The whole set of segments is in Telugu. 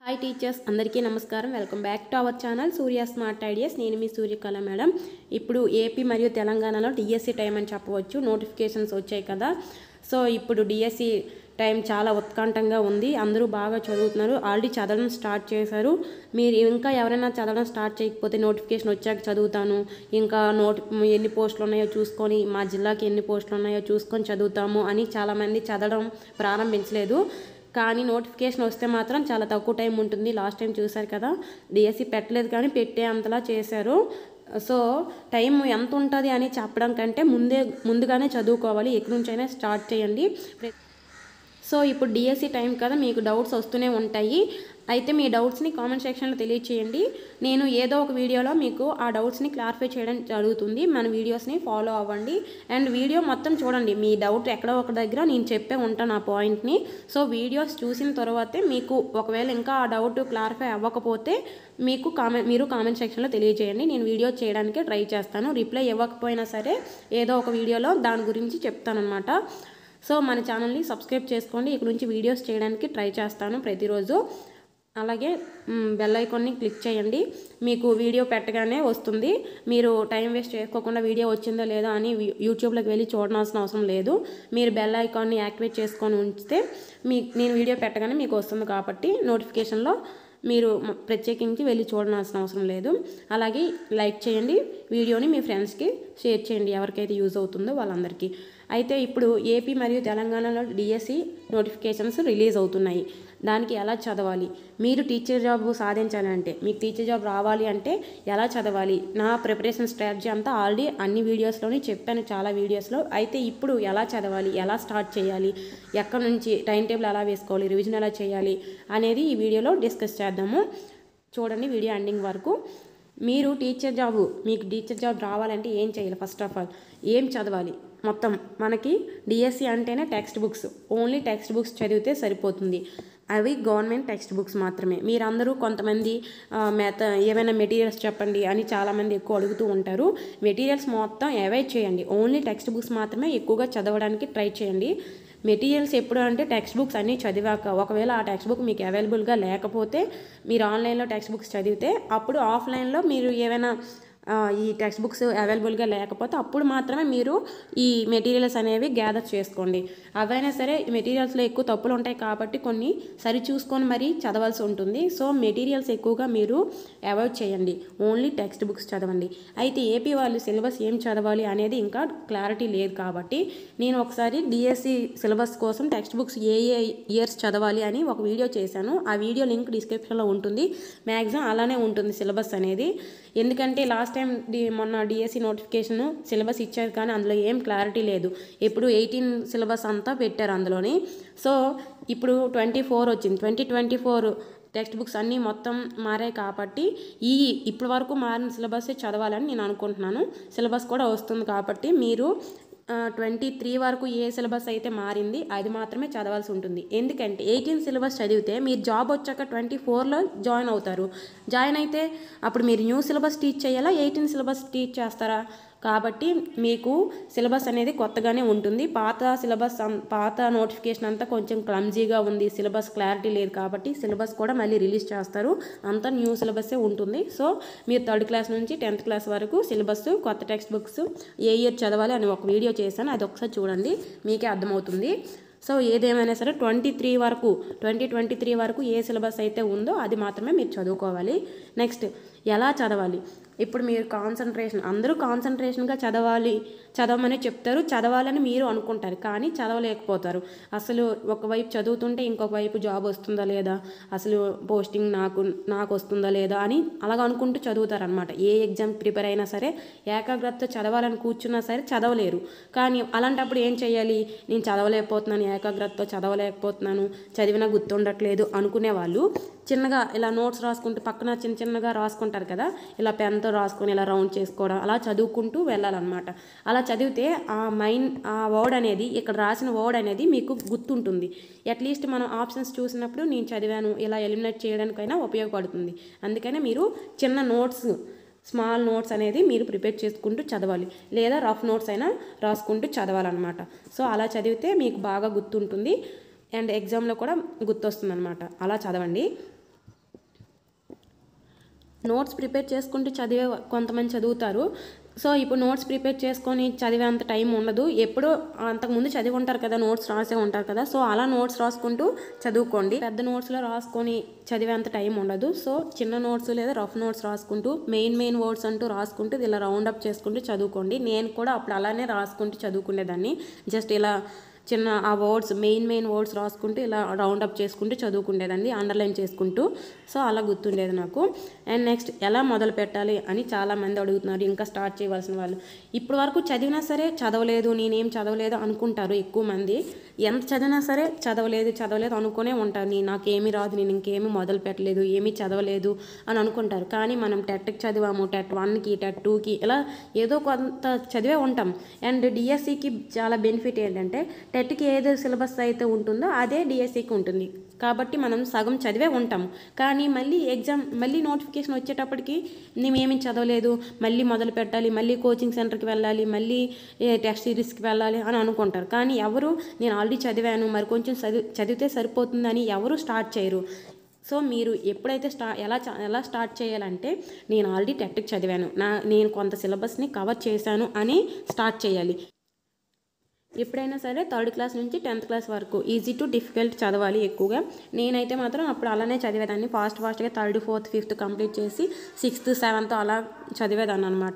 హాయ్ టీచర్స్ అందరికీ నమస్కారం. Welcome back to our channel Surya smart ideas. నేను మీ సూర్యకళ మేడం. ఇప్పుడు ఏపీ మరియు తెలంగాణలో డిఎస్సి టైం అని చెప్పవచ్చు. నోటిఫికేషన్స్ వచ్చాయి కదా. సో ఇప్పుడు డిఎస్సి టైం చాలా ఉత్కంఠంగా ఉంది. అందరూ బాగా చదువుతున్నారు. ఆల్రెడీ చదవడం స్టార్ట్ చేశారు. మీరు ఇంకా ఎవరైనా చదవడం స్టార్ట్ చేయకపోతే నోటిఫికేషన్ వచ్చాక చదువుతాను, ఇంకా ఎన్ని పోస్టులు ఉన్నాయో చూసుకొని, మా జిల్లాకి ఎన్ని పోస్టులు ఉన్నాయో చూసుకొని చదువుతాము అని చాలామంది చదవడం ప్రారంభించలేదు. కానీ నోటిఫికేషన్ వస్తే మాత్రం చాలా తక్కువ టైం ఉంటుంది. లాస్ట్ టైం చూశారు కదా, డిఎస్సి పెట్టలేదు కానీ పెట్టే అంతలా చేశారు. సో టైం ఎంత ఉంటుంది అని చెప్పడం కంటే ముందుగానే చదువుకోవాలి. ఎక్కడి నుంచైనా స్టార్ట్ చేయండి. సో ఇప్పుడు డిఎస్సి టైం కదా, మీకు డౌట్స్ వస్తూనే ఉంటాయి. అయితే మీ డౌట్స్ని కామెంట్ సెక్షన్లో తెలియచేయండి. నేను ఏదో ఒక వీడియోలో మీకు ఆ డౌట్స్ని క్లారిఫై చేయడం జరుగుతుంది. మన వీడియోస్ని ఫాలో అవ్వండి అండ్ వీడియో మొత్తం చూడండి. మీ డౌట్ ఎక్కడో ఒక దగ్గర నేను చెప్పే ఉంటాను ఆ పాయింట్ని. సో వీడియోస్ చూసిన తర్వాతే మీకు ఒకవేళ ఇంకా ఆ డౌట్ క్లారిఫై అవ్వకపోతే మీరు కామెంట్ సెక్షన్లో తెలియజేయండి. నేను వీడియో చేయడానికి ట్రై చేస్తాను. రిప్లై ఇవ్వకపోయినా సరే ఏదో ఒక వీడియోలో దాని గురించి చెప్తానన్నమాట. సో మన ఛానల్ని సబ్స్క్రైబ్ చేసుకోండి. ఇక్కడ నుంచి వీడియోస్ చేయడానికి ట్రై చేస్తాను ప్రతిరోజు. అలాగే బెల్ ఐకాన్ని క్లిక్ చేయండి. మీకు వీడియో పెట్టగానే వస్తుంది. మీరు టైం వేస్ట్ చేసుకోకుండా వీడియో వచ్చిందో లేదో అని యూట్యూబ్లోకి వెళ్ళి చూడాల్సిన అవసరం లేదు. మీరు బెల్ ఐకాన్ని యాక్టివేట్ చేసుకొని ఉంచితే నేను వీడియో పెట్టగానే మీకు వస్తుంది. కాబట్టి నోటిఫికేషన్లో మీరు ప్రత్యేకించి వెళ్ళి చూడాల్సిన అవసరం లేదు. అలాగే లైక్ చేయండి, వీడియోని మీ ఫ్రెండ్స్కి షేర్ చేయండి, ఎవరికైతే యూజ్ అవుతుందో వాళ్ళందరికీ. అయితే ఇప్పుడు ఏపీ మరియు తెలంగాణలో డిఎస్సి నోటిఫికేషన్స్ రిలీజ్ అవుతున్నాయి. దానికి ఎలా చదవాలి, మీరు టీచర్ జాబ్ సాధించాలంటే, మీకు టీచర్ జాబ్ రావాలి అంటే ఎలా చదవాలి, నా ప్రిపరేషన్ స్ట్రాటజీ అంతా ఆల్రెడీ అన్ని వీడియోస్లోనే చెప్పాను, చాలా వీడియోస్లో. అయితే ఇప్పుడు ఎలా చదవాలి, ఎలా స్టార్ట్ చేయాలి, ఎక్కడి నుంచి టైం టేబుల్ ఎలా వేసుకోవాలి, రివిజన్ ఎలా చేయాలి అనేది ఈ వీడియోలో డిస్కస్ చేద్దాము. చూడండి వీడియో ఎండింగ్ వరకు. మీకు టీచర్ జాబ్ రావాలంటే ఏం చేయాలి? ఫస్ట్ ఆఫ్ ఆల్ ఏం చదవాలి? మొత్తం మనకి డిఎస్సి అంటేనే text books, only text books చదివితే సరిపోతుంది. అవి గవర్నమెంట్ టెక్స్ట్ బుక్స్ మాత్రమే. మీరందరూ కొంతమంది ఏమైనా మెటీరియల్స్ చెప్పండి అని చాలామంది ఎక్కువ అడుగుతూ ఉంటారు. మెటీరియల్స్ మొత్తం అవాయిడ్ చేయండి. ఓన్లీ టెక్స్ట్ బుక్స్ మాత్రమే ఎక్కువగా చదవడానికి ట్రై చేయండి. మెటీరియల్స్ ఎప్పుడు అంటే టెక్స్ట్ బుక్స్ అన్నీ చదివాక, ఒకవేళ ఆ టెక్స్ట్ బుక్ మీకు అవైలబుల్గా లేకపోతే మీరు ఆన్లైన్లో టెక్స్ట్ బుక్స్ చదివితే, అప్పుడు ఆఫ్లైన్లో మీరు ఏమైనా ఈ టెక్స్ట్ బుక్స్ అవైలబుల్గా లేకపోతే అప్పుడు మాత్రమే మీరు ఈ మెటీరియల్స్ అనేవి గ్యాదర్ చేసుకోండి. అవైనా సరే మెటీరియల్స్లో ఎక్కువ తప్పులు ఉంటాయి కాబట్టి కొన్ని సరి చూసుకొని మరీ చదవాల్సి ఉంటుంది. సో మెటీరియల్స్ ఎక్కువగా మీరు అవాయిడ్ చేయండి, ఓన్లీ టెక్స్ట్ బుక్స్ చదవండి. అయితే ఏపీ వాళ్ళు సిలబస్ ఏం చదవాలి అనేది ఇంకా క్లారిటీ లేదు కాబట్టి నేను ఒకసారి డిఎస్సి సిలబస్ కోసం టెక్స్ట్ బుక్స్ ఏ ఇయర్స్ చదవాలి అని ఒక వీడియో చేశాను. ఆ వీడియో లింక్ డిస్క్రిప్షన్లో ఉంటుంది. మ్యాక్సిమం అలానే ఉంటుంది సిలబస్ అనేది. ఎందుకంటే లాస్ట్ టైం మొన్న డిఎస్సి నోటిఫికేషన్ సిలబస్ ఇచ్చారు కానీ అందులో ఏం క్లారిటీ లేదు. ఇప్పుడు 18 సిలబస్ అంతా పెట్టారు అందులోని. సో ఇప్పుడు 24 వచ్చింది. 2024 టెక్స్ట్ బుక్స్ అన్నీ మొత్తం మారాయి కాబట్టి ఇప్పటి వరకు మారిన సిలబస్ చదవాలని నేను అనుకుంటున్నాను. సిలబస్ కూడా వస్తుంది కాబట్టి మీరు 23 వరకు ఏ సిలబస్ అయితే మారింది అది మాత్రమే చదవాల్సి ఉంటుంది. ఎందుకంటే 18 సిలబస్ చదివితే మీరు జాబ్ వచ్చాక 24లో జాయిన్ అవుతారు. జాయిన్ అయితే అప్పుడు మీరు న్యూ సిలబస్ టీచ్ చేయాలా, 18 సిలబస్ టీచ్ చేస్తారా? కాబట్టి మీకు సిలబస్ అనేది కొత్తగానే ఉంటుంది. పాత నోటిఫికేషన్ అంతా కొంచెం క్లమ్జీగా ఉంది, సిలబస్ క్లారిటీ లేదు కాబట్టి సిలబస్ కూడా మళ్ళీ రిలీజ్ చేస్తారు. అంతా న్యూ సిలబస్సే ఉంటుంది. సో మీరు 3rd క్లాస్ నుంచి 10th క్లాస్ వరకు సిలబస్, కొత్త టెక్స్ట్ బుక్స్ ఏ ఇయర్ చదవాలి అని ఒక వీడియో చేశాను, అది ఒకసారి చూడండి, మీకే అర్థమవుతుంది. సో ఏదేమైనా సరే 2023 వరకు ఏ సిలబస్ అయితే ఉందో అది మాత్రమే మీరు చదువుకోవాలి. నెక్స్ట్ ఎలా చదవాలి? ఇప్పుడు మీరు అందరూ కాన్సన్ట్రేషన్గా చదవమని చెప్తారు, చదవాలని మీరు అనుకుంటారు కానీ చదవలేకపోతారు. అసలు ఒకవైపు చదువుతుంటే ఇంకొక వైపు జాబ్ వస్తుందా లేదా, అసలు పోస్టింగ్ నాకు వస్తుందా లేదా అని అలాగ అనుకుంటూ చదువుతారనమాట. ఏ ఎగ్జామ్ ప్రిపేర్ అయినా సరే ఏకాగ్రతతో చదవాలని కూర్చున్నా సరే చదవలేరు. కానీ అలాంటప్పుడు ఏం చేయాలి? నేను చదవలేకపోతున్నాను, ఏకాగ్రతతో చదవలేకపోతున్నాను, చదివినా గుర్తుండట్లేదు అనుకునే వాళ్ళు చిన్నగా ఇలా నోట్స్ రాసుకుంటూ పక్కన చిన్నగా రాసుకుంటారు కదా, ఇలా పెన్తో రాసుకొని ఇలా రౌండ్ చేసుకోవడం, అలా చదువుకుంటూ వెళ్ళాలన్నమాట. అలా చదివితే ఆ వర్డ్ అనేది, ఇక్కడ రాసిన వర్డ్ అనేది మీకు గుర్తుంటుంది. అట్లీస్ట్ మనం ఆప్షన్స్ చూసినప్పుడు నేను చదివాను ఇలా ఎలిమినేట్ చేయడానికైనా ఉపయోగపడుతుంది. అందుకనే మీరు స్మాల్ నోట్స్ అనేది మీరు ప్రిపేర్ చేసుకుంటూ చదవాలి, లేదా రఫ్ నోట్స్ అయినా రాసుకుంటూ చదవాలన్నమాట. సో అలా చదివితే మీకు బాగా గుర్తుంటుంది అండ్ ఎగ్జామ్లో కూడా గుర్తొస్తుంది అనమాట. అలా చదవండి. నోట్స్ ప్రిపేర్ చేసుకుంటూ చదివే కొంతమంది చదువుతారు. సో ఇప్పుడు నోట్స్ ప్రిపేర్ చేసుకొని చదివే అంత టైం ఉండదు. ఎప్పుడో అంతకుముందు చదివి ఉంటారు కదా, నోట్స్ రాసే ఉంటారు కదా. సో అలా నోట్స్ రాసుకుంటూ చదువుకోండి. పెద్ద నోట్స్లో రాసుకొని చదివే అంత టైం ఉండదు. సో చిన్న నోట్స్ లేదా రఫ్ నోట్స్ రాసుకుంటూ మెయిన్ వర్డ్స్ అంటూ రాసుకుంటూ ఇలా రౌండప్ చేసుకుంటూ చదువుకోండి. నేను కూడా అప్పుడు అలానే రాసుకుంటూ చదువుకునేదాన్ని. జస్ట్ ఇలా చిన్న ఆ వర్డ్స్ మెయిన్ వర్డ్స్ రాసుకుంటూ ఇలా రౌండప్ చేసుకుంటూ చదువుకునేదండి, అండర్లైన్ చేసుకుంటూ. సో అలా గుర్తుండేది నాకు. అండ్ నెక్స్ట్ ఎలా మొదలు పెట్టాలి అని చాలామంది అడుగుతున్నారు, ఇంకా స్టార్ట్ చేయవలసిన వాళ్ళు. ఇప్పటి వరకు చదివినా సరే చదవలేదు, నేనేం చదవలేదు అనుకుంటారు ఎక్కువ మంది. ఎంత చదివినా సరే చదవలేదు అనుకునే ఉంటారు. నాకేమీ రాదు, నేను ఇంకేమీ మొదలు పెట్టలేదు, ఏమీ చదవలేదు అని అనుకుంటారు. కానీ మనం టెట్కి చదివాము, టెట్ 1కి టెట్ 2కి ఇలా ఏదో కొంత చదివే ఉంటాం. అండ్ డిఎస్సికి చాలా బెనిఫిట్ ఏంటంటే టెట్కి ఏదో సిలబస్ అయితే ఉంటుందో అదే డిఎస్సికి ఉంటుంది. కాబట్టి మనం సగం చదివే ఉంటాము. కానీ మళ్ళీ నోటిఫికేషన్ వచ్చేటప్పటికి మేమేమీ చదవలేదు, మళ్ళీ మొదలు పెట్టాలి, మళ్ళీ కోచింగ్ సెంటర్కి వెళ్ళాలి, మళ్ళీ టెస్ట్ సిరీస్కి వెళ్ళాలి అని అనుకుంటారు. కానీ ఎవరు నేను ఆల్రెడీ చదివాను మరి కొంచెం చదివితే సరిపోతుందని ఎవరు స్టార్ట్ చేయరు. సో మీరు ఎప్పుడైతే ఎలా స్టార్ట్ చేయాలంటే నేను ఆల్రెడీ టెట్కి చదివాను, నేను కొంత సిలబస్ని కవర్ చేశాను అని స్టార్ట్ చేయాలి. ఎప్పుడైనా సరే 3rd క్లాస్ నుంచి 10th క్లాస్ వరకు ఈజీ టు డిఫికల్ట్ చదవాలి ఎక్కువగా. నేనైతే మాత్రం అప్పుడు అలానే చదివేదాన్ని. ఫాస్ట్గా 3rd 4th 5th కంప్లీట్ చేసి 6th 7th అలా చదివేదాన్ని అనమాట.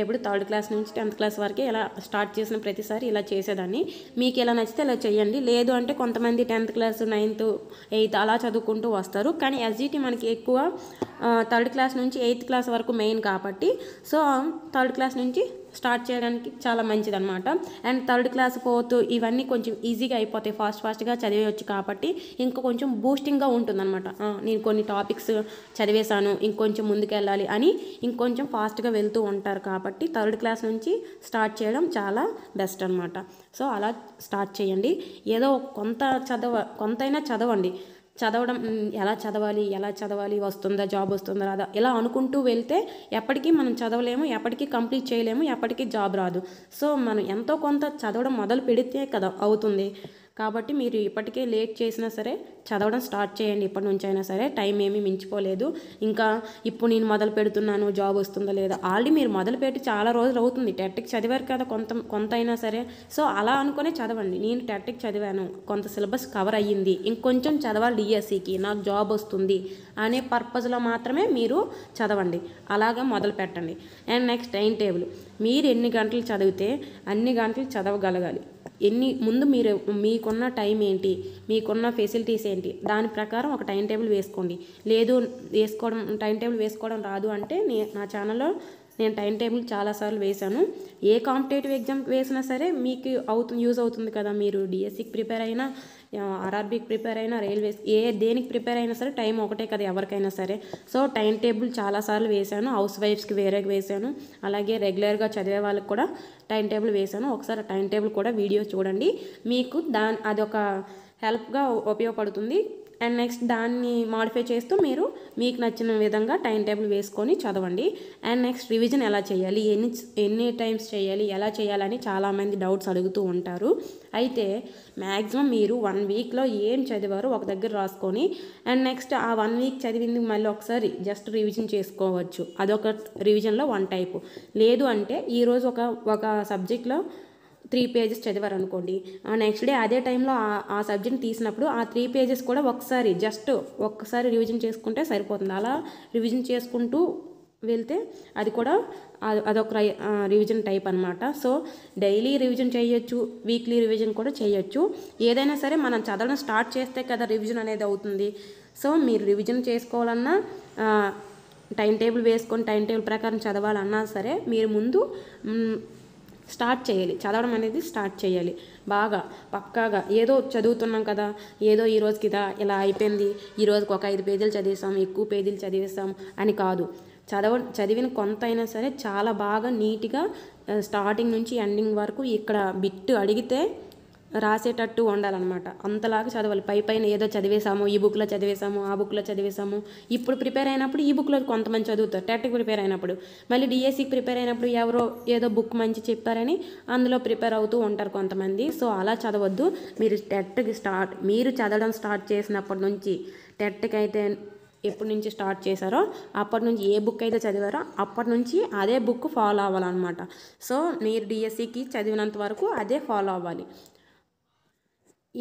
ఎప్పుడు 3rd క్లాస్ నుంచి 10th క్లాస్ వరకే ఇలా స్టార్ట్ చేసిన ప్రతిసారి ఇలా చేసేదాన్ని. మీకు ఎలా నచ్చితే ఇలా చేయండి. లేదు అంటే కొంతమంది 10th క్లాస్ 9th 8th అలా చదువుకుంటూ వస్తారు. కానీ ఎస్జిటి మనకి ఎక్కువ 3rd క్లాస్ నుంచి 8th క్లాస్ వరకు మెయిన్ కాబట్టి సో 3rd క్లాస్ నుంచి స్టార్ట్ చేయడానికి చాలా మంచిదన్నమాట. అండ్ 3rd క్లాస్ 4th ఇవన్నీ కొంచెం ఈజీగా అయిపోతాయి, ఫాస్ట్గా చదివేయచ్చు. కాబట్టి ఇంకా కొంచెం బూస్టింగ్గా ఉంటుందన్నమాట. నేను కొన్ని టాపిక్స్ చదివేశాను, ఇంకొంచెం ముందుకు వెళ్ళాలి అని ఇంకొంచెం ఫాస్ట్గా వెళ్తూ ఉంటారు. కాబట్టి 3rd క్లాస్ నుంచి స్టార్ట్ చేయడం చాలా బెస్ట్ అనమాట. సో అలా స్టార్ట్ చేయండి. ఏదో కొంతైనా చదవండి. చదవడం ఎలా చదవాలి, వస్తుందా జాబ్ వస్తుందా రాదా ఇలా అనుకుంటూ వెళ్తే ఎప్పటికీ మనం చదవలేము, ఎప్పటికీ కంప్లీట్ చేయలేము, ఎప్పటికీ జాబ్ రాదు. సో మనం ఎంతో కొంత చదవడం మొదలు పెడితే కదా అవుతుంది. కాబట్టి మీరు ఇప్పటికే లేట్ చేసినా సరే చదవడం స్టార్ట్ చేయండి. ఇప్పటి నుంచి అయినా సరే టైం ఏమీ మించిపోలేదు. ఇంకా ఇప్పుడు నేను మొదలు పెడుతున్నాను, జాబ్ వస్తుందా లేదా, ఆల్రెడీ మీరు మొదలుపెట్టి చాలా రోజులు అవుతుంది. టెట్కి చదివారు కదా కొంత అయినా సరే. సో అలా అనుకునే చదవండి. నేను టెట్కి చదివాను, కొంత సిలబస్ కవర్ అయ్యింది, ఇంకొంచెం చదవాలి డిఎస్సికి, నాకు జాబ్ వస్తుంది అనే పర్పస్లో మాత్రమే మీరు చదవండి. అలాగా మొదలు పెట్టండి. And next time table. మీరు ఎన్ని గంటలు చదివితే అన్ని గంటలు చదవగలగాలి. ముందు మీకున్న టైం ఏంటి, మీకున్న ఫెసిలిటీస్ ఏంటి, దాని ప్రకారం ఒక టైం టేబుల్ వేసుకోండి. లేదు టైం టేబుల్ వేసుకోవడం రాదు అంటే నా ఛానల్లో నేను టైం టేబుల్ చాలాసార్లు వేశాను. ఏ కాంపిటేటివ్ ఎగ్జామ్కి వేసినా సరే మీకు యూజ్ అవుతుంది కదా. మీరు డిఎస్సికి ప్రిపేర్ అయినా, ఆర్ఆర్బీకి ప్రిపేర్ అయినా, రైల్వేస్ దేనికి ప్రిపేర్ అయినా సరే టైం ఒకటే కదా ఎవరికైనా సరే. సో టైం టేబుల్ చాలాసార్లు వేశాను. హౌస్ వైఫ్స్కి వేరేగా వేశాను, అలాగే రెగ్యులర్గా చదివే వాళ్ళకి కూడా టైం టేబుల్ వేశాను. ఒకసారి టైం టేబుల్ కూడా వీడియో చూడండి, మీకు అదొక హెల్ప్గా ఉపయోగపడుతుంది. అండ్ నెక్స్ట్ దాన్ని మాడిఫై చేస్తూ మీకు నచ్చిన విధంగా టైం టేబుల్ వేసుకొని చదవండి. అండ్ నెక్స్ట్ రివిజన్ ఎలా చేయాలి, ఎన్ని టైమ్స్ చేయాలి, ఎలా చేయాలని చాలామంది డౌట్స్ అడుగుతూ ఉంటారు. అయితే మ్యాక్సిమం మీరు 1 వీక్లో ఏం చదివారో ఒక దగ్గర రాసుకొని అండ్ నెక్స్ట్ ఆ 1 వీక్ చదివింది మళ్ళీ ఒకసారి జస్ట్ రివిజన్ చేసుకోవచ్చు. అదొక రివిజన్లో 1 టైపు. లేదు అంటే ఈరోజు ఒక సబ్జెక్ట్లో 3 పేజెస్ చదివారు అనుకోండి, నెక్స్ట్ డే అదే టైంలో ఆ సబ్జెక్ట్ తీసినప్పుడు ఆ 3 పేజెస్ కూడా ఒక్కసారి రివిజన్ చేసుకుంటే సరిపోతుంది. అలా రివిజన్ చేసుకుంటూ వెళ్తే అది కూడా అదొక రివిజన్ టైప్ అనమాట. సో డైలీ రివిజన్ చేయొచ్చు, వీక్లీ రివిజన్ కూడా చేయొచ్చు. ఏదైనా సరే మనం చదవడం స్టార్ట్ చేస్తే కదా రివిజన్ అనేది అవుతుంది. సో మీరు రివిజన్ చేసుకోవాలన్నా, టైం టేబుల్ వేసుకొని టైం టేబుల్ ప్రకారం చదవాలన్నా సరే మీరు ముందు స్టార్ట్ చేయాలి. చదవడం అనేది స్టార్ట్ చేయాలి బాగా పక్కాగా. ఏదో చదువుతున్నాం కదా, ఏదో ఈ రోజుకి ఇలా అయిపోయింది, ఈ రోజుకి ఒక 5 పేజీలు చదివేసాం, ఎక్కువ పేజీలు చదివేసాం అని కాదు. చదివిన కొంత అయినా సరే చాలా బాగా నీట్గా స్టార్టింగ్ నుంచి ఎండింగ్ వరకు ఇక్కడ బిట్టు అడిగితే రాసేటట్టు ఉండాలన్నమాట. అంతలాగా చదవాలి. పైన ఏదో చదివేసాము, ఈ బుక్లో చదివేసాము, ఆ బుక్లో చదివేసాము. ఇప్పుడు ప్రిపేర్ అయినప్పుడు ఈ బుక్లో కొంతమంది చదువుతారు. టెట్కి ప్రిపేర్ అయినప్పుడు, మళ్ళీ డిఎస్సికి ప్రిపేర్ అయినప్పుడు ఎవరో ఏదో బుక్ మంచి చెప్పారని అందులో ప్రిపేర్ అవుతూ ఉంటారు కొంతమంది. సో అలా చదవద్దు. మీరు చదవడం స్టార్ట్ చేసినప్పటి నుంచి టెట్కి అయితే ఎప్పటి నుంచి స్టార్ట్ చేశారో అప్పటి నుంచి ఏ బుక్ అయితే చదివారో అప్పటి నుంచి అదే బుక్ ఫాలో అవ్వాలన్నమాట. సో మీరు డిఎస్సికి చదివినంత వరకు అదే ఫాలో అవ్వాలి.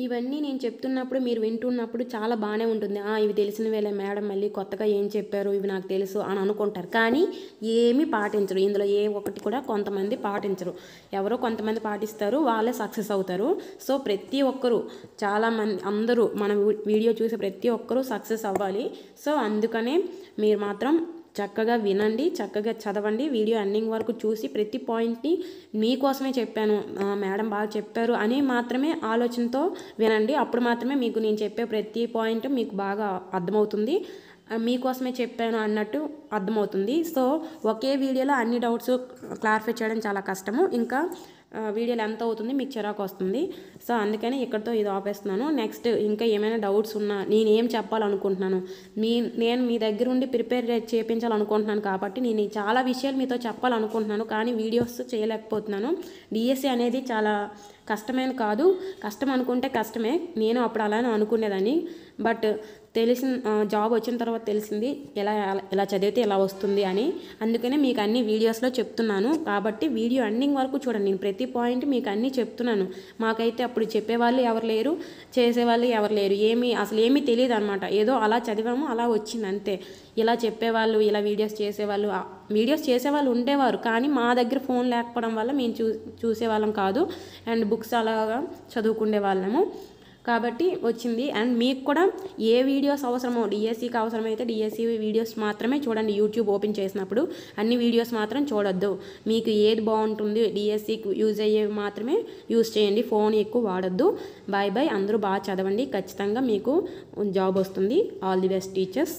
ఇవన్నీ నేను చెప్తున్నప్పుడు మీరు వింటున్నప్పుడు చాలా బాగానే ఉంటుంది. ఇవి తెలిసినవేలే మేడం, మళ్ళీ కొత్తగా ఏం చెప్పారు, ఇవి నాకు తెలుసు అని అనుకుంటారు. కానీ ఏమీ పాటించరు. ఇందులో ఏ ఒక్కటి కూడా కొంతమంది పాటించరు. ఎవరో కొంతమంది పాటిస్తారు, వాళ్ళే సక్సెస్ అవుతారు. సో ప్రతి ఒక్కరూ, చాలామంది, అందరూ మన వీడియో చూసి ప్రతి ఒక్కరూ సక్సెస్ అవ్వాలి. సో అందుకనే మీరు మాత్రం చక్కగా వినండి, చక్కగా చదవండి. వీడియో ఎండింగ్ వరకు చూసి ప్రతి పాయింట్ని మీకోసమే చెప్పాను, మేడం బాగా చెప్పారు అని మాత్రమే ఆలోచనతో వినండి. అప్పుడు మాత్రమే మీకు నేను చెప్పే ప్రతి పాయింట్ మీకు బాగా అర్థమవుతుంది. మీకోసమే చెప్పాను అన్నట్టు అర్థమవుతుంది. సో ఒకే వీడియోలో అన్ని డౌట్స్ క్లారిఫై చేయడం చాలా కష్టము. ఇంకా వీడియోలు ఎంత అవుతుంది, మీకు చిరాకు వస్తుంది. సో అందుకని ఇక్కడితో ఇది ఆపేస్తున్నాను. నెక్స్ట్ ఇంకా ఏమైనా డౌట్స్ ఉన్నా, నేనేం చెప్పాలనుకుంటున్నాను, నేను మీ దగ్గర ఉండి ప్రిపేర్ చేయించాలనుకుంటున్నాను కాబట్టి నేను చాలా విషయాలు మీతో చెప్పాలనుకుంటున్నాను. కానీ వీడియోస్ చేయలేకపోతున్నాను. డిఎస్సి అనేది చాలా కష్టమేం కాదు. కష్టం అనుకుంటే కష్టమే, నేను అప్పుడు అలానే అనుకునేదాన్ని. బట్ జాబ్ వచ్చిన తర్వాత తెలిసింది ఎలా చదివితే ఎలా వస్తుంది అని. అందుకనే మీకు అన్ని వీడియోస్లో చెప్తున్నాను. కాబట్టి వీడియో ఎండింగ్ వరకు చూడండి. నేను ప్రతి పాయింట్ మీకు అన్నీ చెప్తున్నాను. మాకైతే అప్పుడు చెప్పేవాళ్ళు ఎవరు లేరు, చేసేవాళ్ళు ఎవరు లేరు, అసలు ఏమీ తెలియదు అనమాట. ఏదో అలా చదివాము, అలా వచ్చింది అంతే. ఇలా చెప్పేవాళ్ళు, ఇలా వీడియోస్ చేసేవాళ్ళు ఉండేవారు. కానీ మా దగ్గర ఫోన్ లేకపోవడం వల్ల మేము చూసేవాళ్ళం కాదు. అండ్ బుక్స్ అలాగా చదువుకునే వాళ్ళము కాబట్టి వచ్చింది. అండ్ మీకు కూడా ఏ వీడియోస్ అవసరమో, డిఎస్సికి అవసరమైతే డిఎస్సి వీడియోస్ మాత్రమే చూడండి. యూట్యూబ్ ఓపెన్ చేసినప్పుడు అన్ని వీడియోస్ మాత్రం చూడొద్దు. మీకు ఏది బాగుంటుంది, డిఎస్సికి యూజ్ అయ్యేవి మాత్రమే యూజ్ చేయండి. ఫోన్ ఎక్కువ వాడొద్దు. Bye bye. అందరూ బాగా చదవండి, ఖచ్చితంగా మీకు జాబ్ వస్తుంది. All the best teachers.